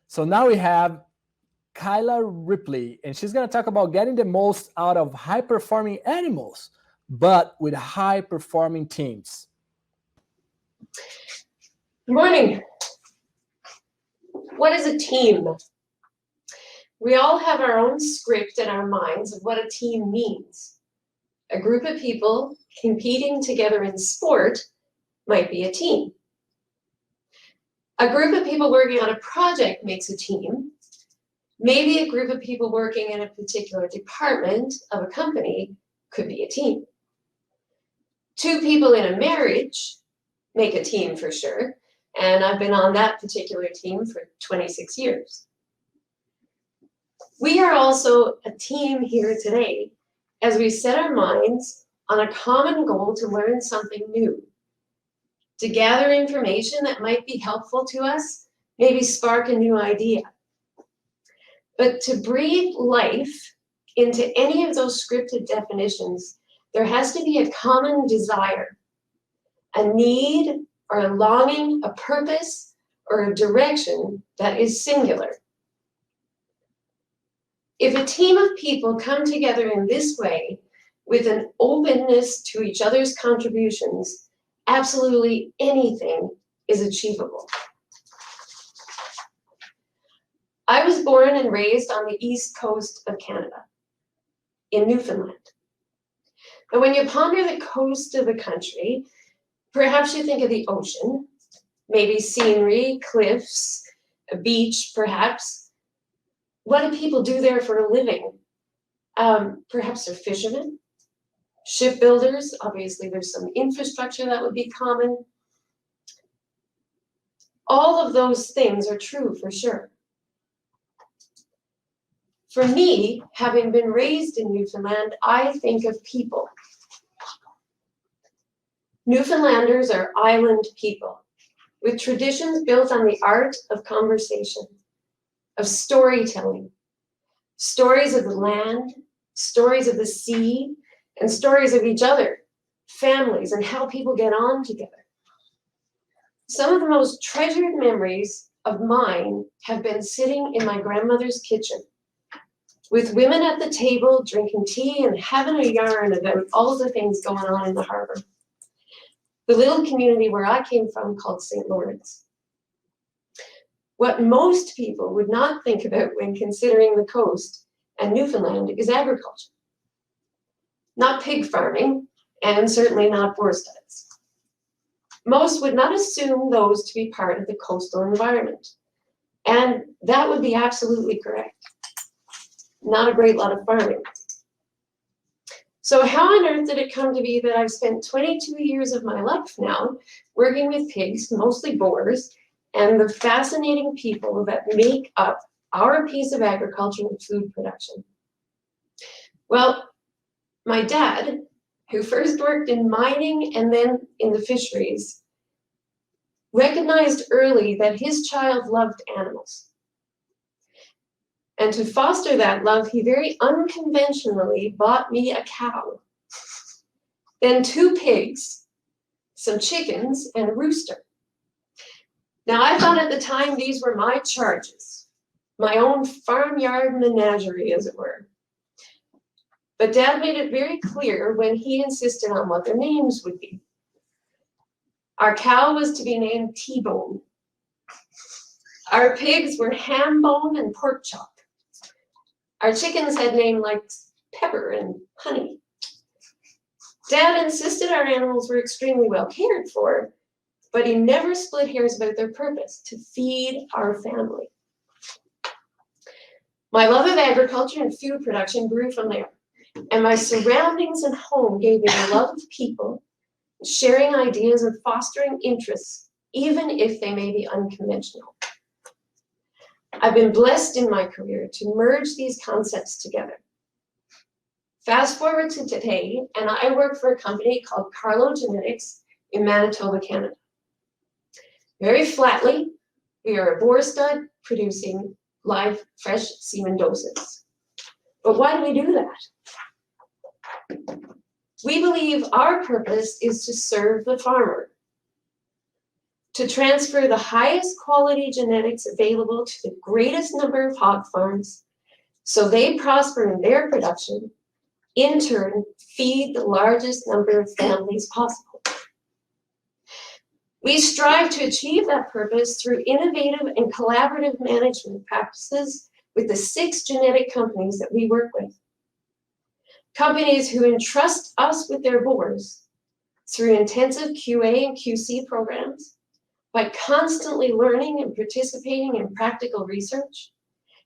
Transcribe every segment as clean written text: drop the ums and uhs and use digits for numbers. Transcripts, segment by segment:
So now we have Kyla Ripley, and she's going to talk about getting the most out of high-performing animals, but with high-performing teams. Good morning. What is a team? We all have our own script in our minds of what a team means. A group of people competing together in sport might be a team. A group of people working on a project makes a team. Maybe a group of people working in a particular department of a company could be a team. Two people in a marriage make a team for sure, and I've been on that particular team for 26 years. We are also a team here today as we set our minds on a common goal to learn something new, to gather information that might be helpful to us, maybe spark a new idea. But to breathe life into any of those scripted definitions, there has to be a common desire, a need or a longing, a purpose or a direction that is singular. If a team of people come together in this way with an openness to each other's contributions, absolutely anything is achievable. I was born and raised on the east coast of Canada, in Newfoundland. But when you ponder the coast of a country, perhaps you think of the ocean, maybe scenery, cliffs, a beach, perhaps. What do people do there for a living? Perhaps they're fishermen, shipbuilders. Obviously, there's some infrastructure that would be common. All of those things are true for sure. For me, having been raised in Newfoundland, I think of people. Newfoundlanders are island people with traditions built on the art of conversation, of storytelling, stories of the land, stories of the sea, and stories of each other, families, and how people get on together. Some of the most treasured memories of mine have been sitting in my grandmother's kitchen, with women at the table drinking tea and having a yarn about all the things going on in the harbor. The little community where I came from called St. Lawrence. What most people would not think about when considering the coast and Newfoundland is agriculture. Not pig farming, and certainly not boar studs. Most would not assume those to be part of the coastal environment, and that would be absolutely correct. Not a great lot of farming. So how on earth did it come to be that I've spent 22 years of my life now working with pigs, mostly boars, and the fascinating people that make up our piece of agriculture and food production? Well, my dad, who first worked in mining and then in the fisheries, recognized early that his child loved animals. And to foster that love, he very unconventionally bought me a cow, then 2 pigs, some chickens, and a rooster. Now, I thought at the time these were my charges, my own farmyard menagerie, as it were. But Dad made it very clear when he insisted on what their names would be. Our cow was to be named T-Bone. Our pigs were Ham Bone and Pork Chop. Our chickens had names like Pepper and Honey. Dad insisted our animals were extremely well cared for, but he never split hairs about their purpose, to feed our family. My love of agriculture and food production grew from there, and my surroundings and home gave me a love of people, sharing ideas and fostering interests, even if they may be unconventional. I've been blessed in my career to merge these concepts together. Fast forward to today, and I work for a company called Carlo Genetics in Manitoba, Canada. Very flatly, we are a boar stud producing live, fresh semen doses. But why do we do that? We believe our purpose is to serve the farmer, to transfer the highest quality genetics available to the greatest number of hog farms so they prosper in their production, in turn, feed the largest number of families possible. We strive to achieve that purpose through innovative and collaborative management practices with the 6 genetic companies that we work with. Companies who entrust us with their boars through intensive QA and QC programs, by constantly learning and participating in practical research,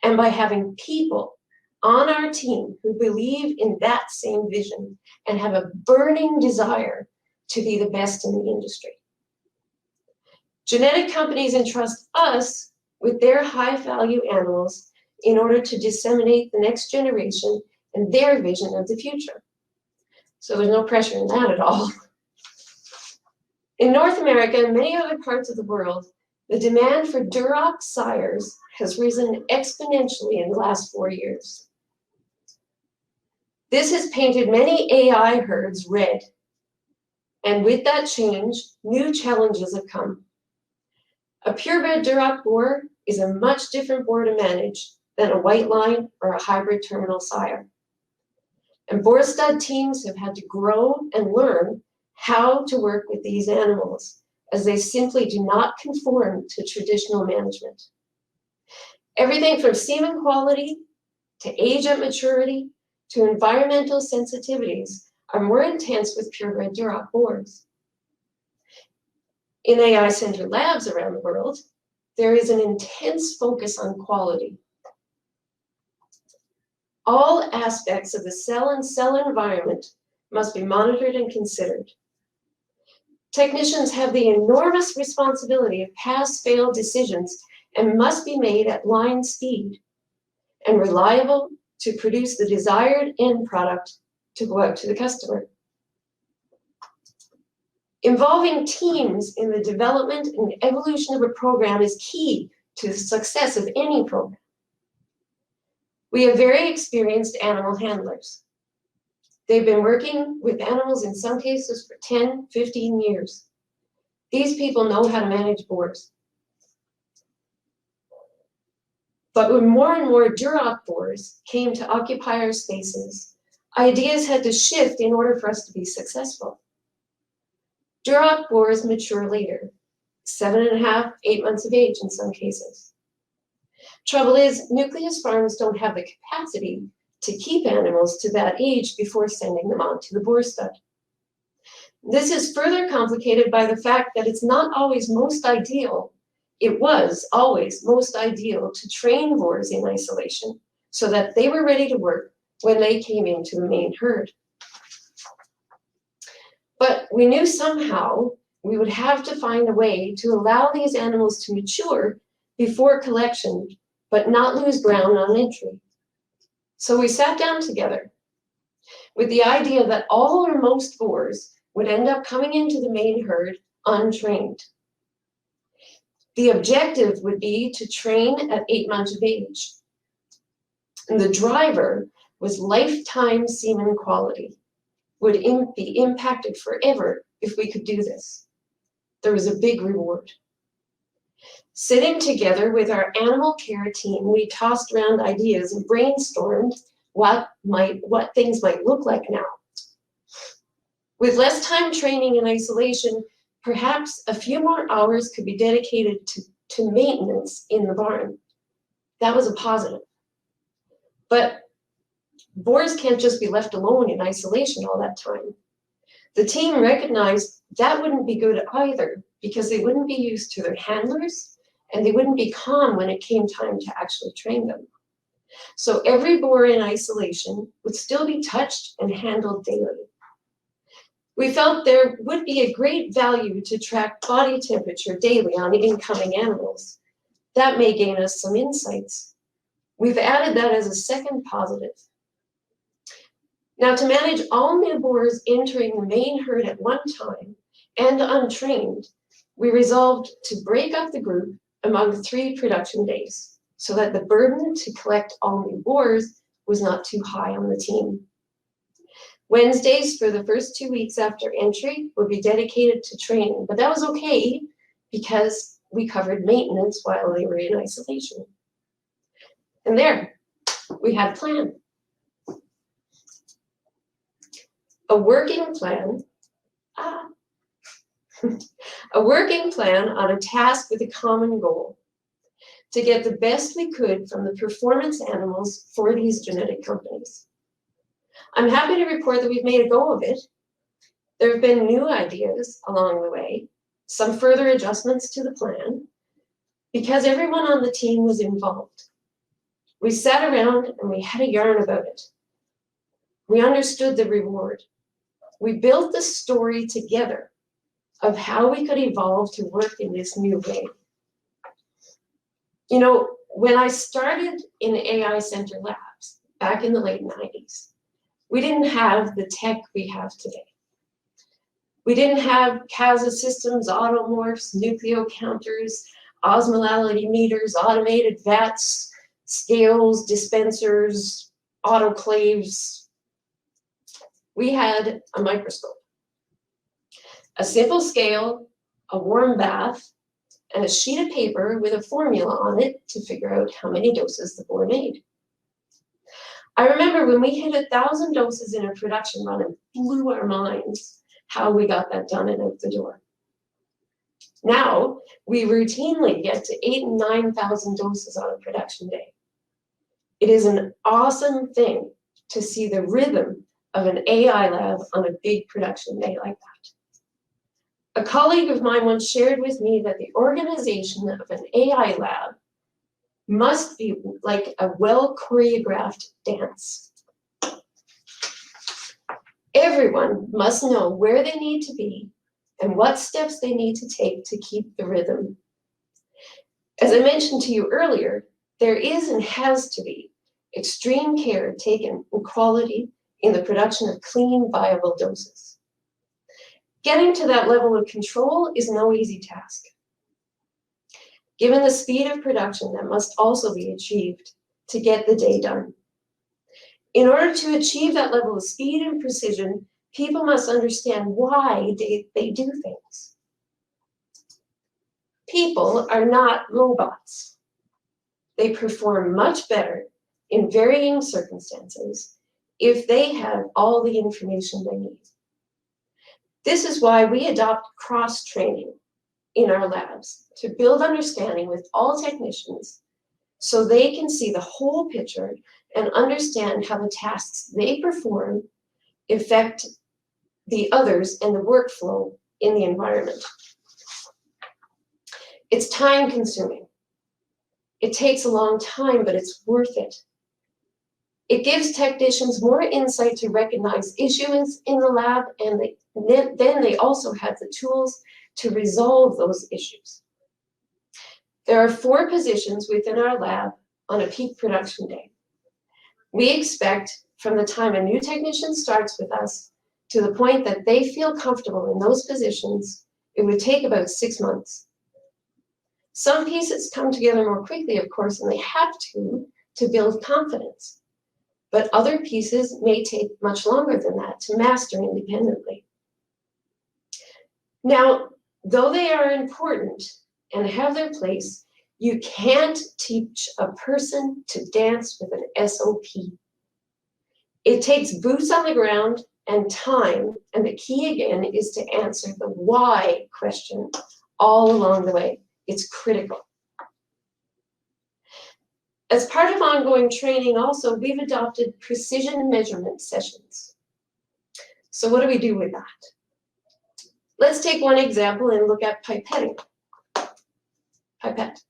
and by having people on our team who believe in that same vision and have a burning desire to be the best in the industry. Genetic companies entrust us with their high-value animals in order to disseminate the next generation and their vision of the future. So there's no pressure in that at all. In North America and many other parts of the world, the demand for Duroc sires has risen exponentially in the last 4 years. This has painted many AI herds red. And with that change, new challenges have come. A purebred Duroc boar is a much different boar to manage than a white line or a hybrid terminal sire. And boar stud teams have had to grow and learn how to work with these animals, as they simply do not conform to traditional management. Everything from semen quality to age at maturity to environmental sensitivities are more intense with purebred Duroc boars. In AI-centered labs around the world, there is an intense focus on quality. All aspects of the cell and cell environment must be monitored and considered. Technicians have the enormous responsibility of pass-fail decisions and must be made at line speed and reliable to produce the desired end product to go out to the customer. Involving teams in the development and evolution of a program is key to the success of any program. We have very experienced animal handlers. They've been working with animals in some cases for 10, 15 years. These people know how to manage boars. But when more and more Duroc boars came to occupy our spaces, ideas had to shift in order for us to be successful. Duroc boars mature later, 7.5, 8 months of age in some cases. Trouble is, nucleus farms don't have the capacity to keep animals to that age before sending them on to the boar stud. This is further complicated by the fact that it's not always most ideal. It was always most ideal to train boars in isolation so that they were ready to work when they came into the main herd. But we knew somehow we would have to find a way to allow these animals to mature before collection, but not lose ground on entry. So we sat down together with the idea that all or most boars would end up coming into the main herd untrained. The objective would be to train at 8 months of age. And the driver was lifetime semen quality, would be impacted forever if we could do this. There was a big reward. Sitting together with our animal care team, we tossed around ideas and brainstormed what things might look like now. With less time training in isolation, perhaps a few more hours could be dedicated to maintenance in the barn. That was a positive. But boars can't just be left alone in isolation all that time. The team recognized that wouldn't be good either, because they wouldn't be used to their handlers and they wouldn't be calm when it came time to actually train them. So every boar in isolation would still be touched and handled daily. We felt there would be a great value to track body temperature daily on incoming animals. That may gain us some insights. We've added that as a second positive. Now, to manage all new boars entering the main herd at one time and untrained, we resolved to break up the group among 3 production days so that the burden to collect all new boars was not too high on the team. Wednesdays for the first 2 weeks after entry would be dedicated to training, but that was okay because we covered maintenance while they were in isolation. And there, we had a plan. A working plan, a working plan on a task with a common goal, to get the best we could from the performance animals for these genetic companies. I'm happy to report that we've made a go of it. There have been new ideas along the way, some further adjustments to the plan, because everyone on the team was involved. We sat around and we had a yarn about it. We understood the reward. We built the story together of how we could evolve to work in this new way. You know, when I started in AI Center Labs back in the late 90s, we didn't have the tech we have today. We didn't have CASA systems, automorphs, nucleocounters, osmolality meters, automated vats, scales, dispensers, autoclaves. We had a microscope, a simple scale, a warm bath, and a sheet of paper with a formula on it to figure out how many doses the boar made. I remember when we hit 1,000 doses in a production run, it blew our minds how we got that done and out the door. Now, we routinely get to 8,000 and 9,000 doses on a production day. It is an awesome thing to see the rhythm of an AI lab on a big production day like that. A colleague of mine once shared with me that the organization of an AI lab must be like a well-choreographed dance. Everyone must know where they need to be and what steps they need to take to keep the rhythm. As I mentioned to you earlier, there is and has to be extreme care taken in quality in the production of clean, viable doses. Getting to that level of control is no easy task. Given the speed of production that must also be achieved to get the day done. In order to achieve that level of speed and precision, people must understand why they do things. People are not robots. They perform much better in varying circumstances if they have all the information they need. This is why we adopt cross-training in our labs to build understanding with all technicians so they can see the whole picture and understand how the tasks they perform affect the others and the workflow in the environment. It's time-consuming. It takes a long time, but it's worth it. It gives technicians more insight to recognize issues in the lab, and then they also have the tools to resolve those issues. There are 4 positions within our lab on a peak production day. We expect from the time a new technician starts with us to the point that they feel comfortable in those positions, it would take about 6 months. Some pieces come together more quickly, of course, and they have to build confidence. But other pieces may take much longer than that to master independently. Now, though they are important and have their place, you can't teach a person to dance with an SOP. It takes boots on the ground and time, and the key again is to answer the why question all along the way. It's critical. As part of ongoing training also, we've adopted precision measurement sessions. So what do we do with that? Let's take one example and look at pipetting. Pipette.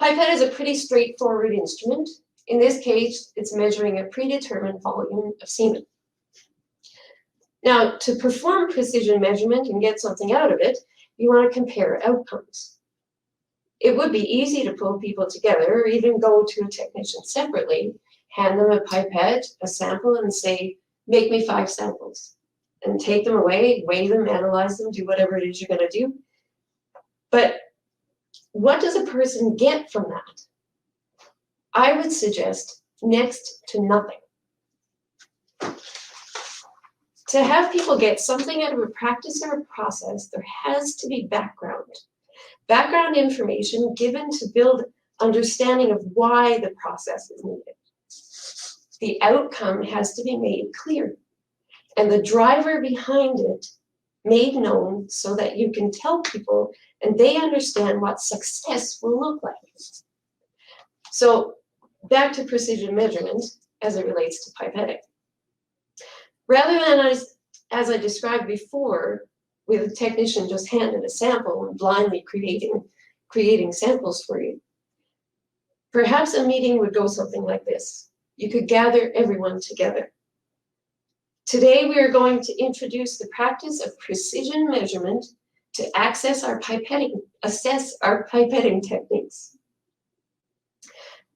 Pipette is a pretty straightforward instrument. In this case, it's measuring a predetermined volume of semen. Now, to perform precision measurement and get something out of it, you want to compare outcomes. It would be easy to pull people together or even go to a technician separately, hand them a pipette, a sample, and say, make me 5 samples. And take them away, weigh them, analyze them, do whatever it is you're going to do. But what does a person get from that? I would suggest next to nothing. To have people get something out of a practice or a process, there has to be background information given to build understanding of why the process is needed. The outcome has to be made clear, and the driver behind it made known so that you can tell people and they understand what success will look like. So back to precision measurement as it relates to pipetting. Rather than as I described before, with a technician just handed a sample and blindly creating samples for you, perhaps a meeting would go something like this. You could gather everyone together. Today we are going to introduce the practice of precision measurement to assess our pipetting techniques.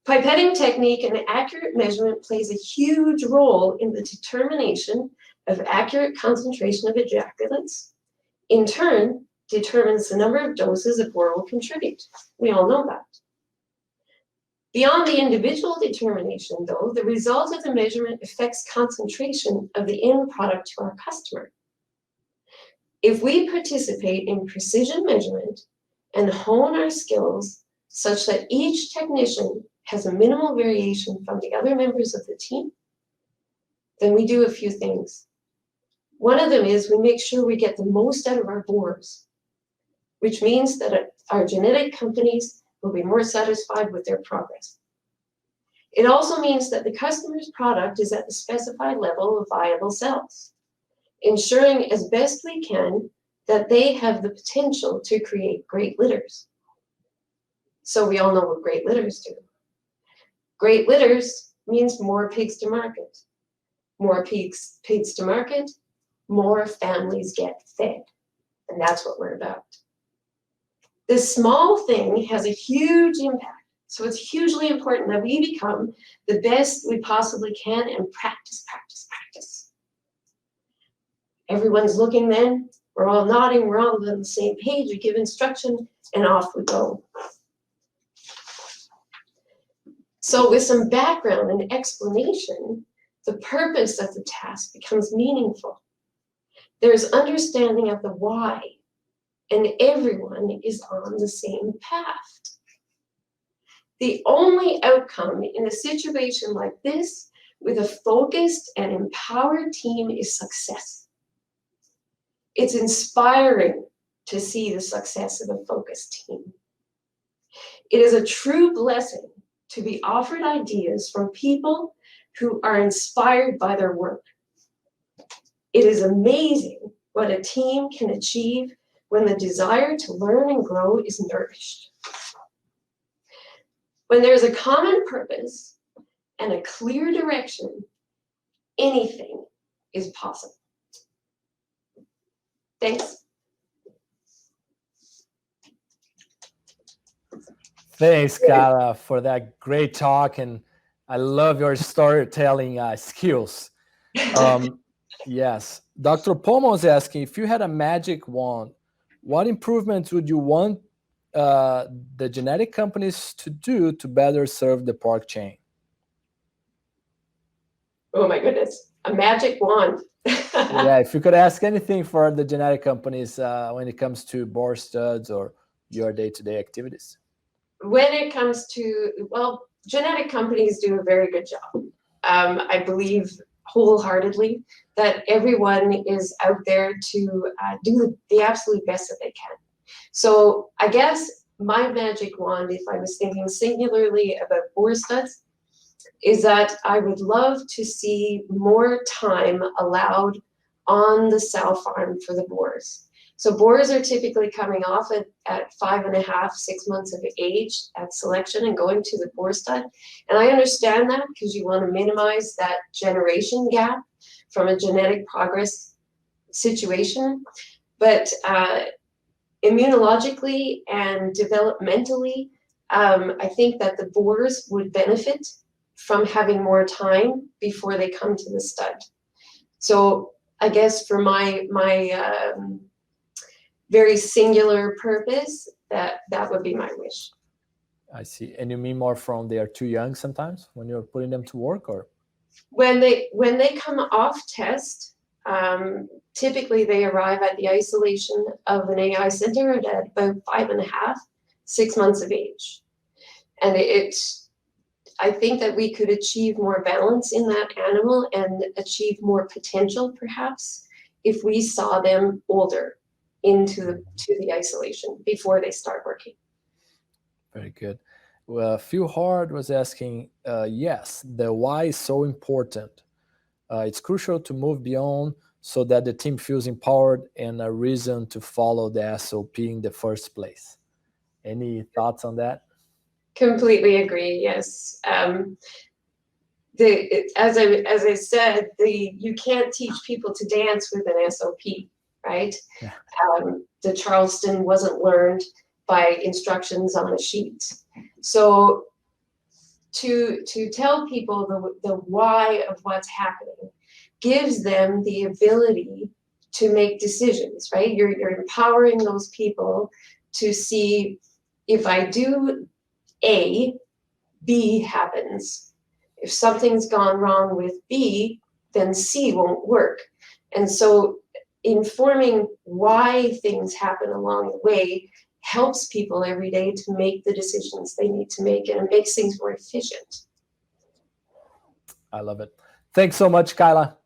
Pipetting technique and accurate measurement plays a huge role in the determination of accurate concentration of ejaculates. In turn, determines the number of doses a bore will contribute. We all know that. Beyond the individual determination, though, the result of the measurement affects concentration of the end product to our customer. If we participate in precision measurement and hone our skills such that each technician has a minimal variation from the other members of the team, then we do a few things. One of them is we make sure we get the most out of our bores, which means that our genetic companies will be more satisfied with their progress. It also means that the customer's product is at the specified level of viable cells, ensuring as best we can that they have the potential to create great litters. So we all know what great litters do. Great litters means more pigs to market. More pigs to market, more families get fed. And that's what we're about. This small thing has a huge impact. So it's hugely important that we become the best we possibly can and practice. Everyone's looking then, we're all nodding, we're all on the same page, we give instruction, and off we go. So with some background and explanation, the purpose of the task becomes meaningful. There's understanding of the why, and everyone is on the same path. The only outcome in a situation like this with a focused and empowered team is success. It's inspiring to see the success of a focused team. It is a true blessing to be offered ideas from people who are inspired by their work. It is amazing what a team can achieve when the desire to learn and grow is nourished. When there's a common purpose and a clear direction, anything is possible. Thanks. Thanks, Kyla, for that great talk, and I love your storytelling skills. Yes, Dr. Pomo is asking, if you had a magic wand, what improvements would you want the genetic companies to do to better serve the pork chain? Oh my goodness, a magic wand. Yeah, if you could ask anything for the genetic companies when it comes to boar studs or your day-to-day activities. When it comes to, well, genetic companies do a very good job. I believe wholeheartedly that everyone is out there to do the absolute best that they can. So I guess my magic wand, if I was thinking singularly about boar studs, is that I would love to see more time allowed on the sow farm for the boars. So boars are typically coming off at 5.5, 6 months of age at selection and going to the boar stud. And I understand that because you want to minimize that generation gap from a genetic progress situation. But immunologically and developmentally, I think that the boars would benefit from having more time before they come to the stud. So I guess for my very singular purpose, that would be my wish. I see. And you mean more from they are too young sometimes when you're putting them to work, or? When they come off test, Typically, they arrive at the isolation of an AI center at about 5.5, 6 months of age. And I think that we could achieve more balance in that animal and achieve more potential, perhaps, if we saw them older to the isolation before they start working. Very good. Well, Phil Hard was asking, yes, the why is so important. It's crucial to move beyond so that the team feels empowered and a reason to follow the SOP in the first place. Any thoughts on that? Completely agree. Yes. As I said, you can't teach people to dance with an SOP, right? Yeah. The Charleston wasn't learned by instructions on a sheet. So to tell people the why of what's happening gives them the ability to make decisions, right? You're empowering those people to see, if I do A, B happens. If something's gone wrong with B, then C won't work. And so informing why things happen along the way helps people every day to make the decisions they need to make, and it makes things more efficient. I love it. Thanks so much, Kyla.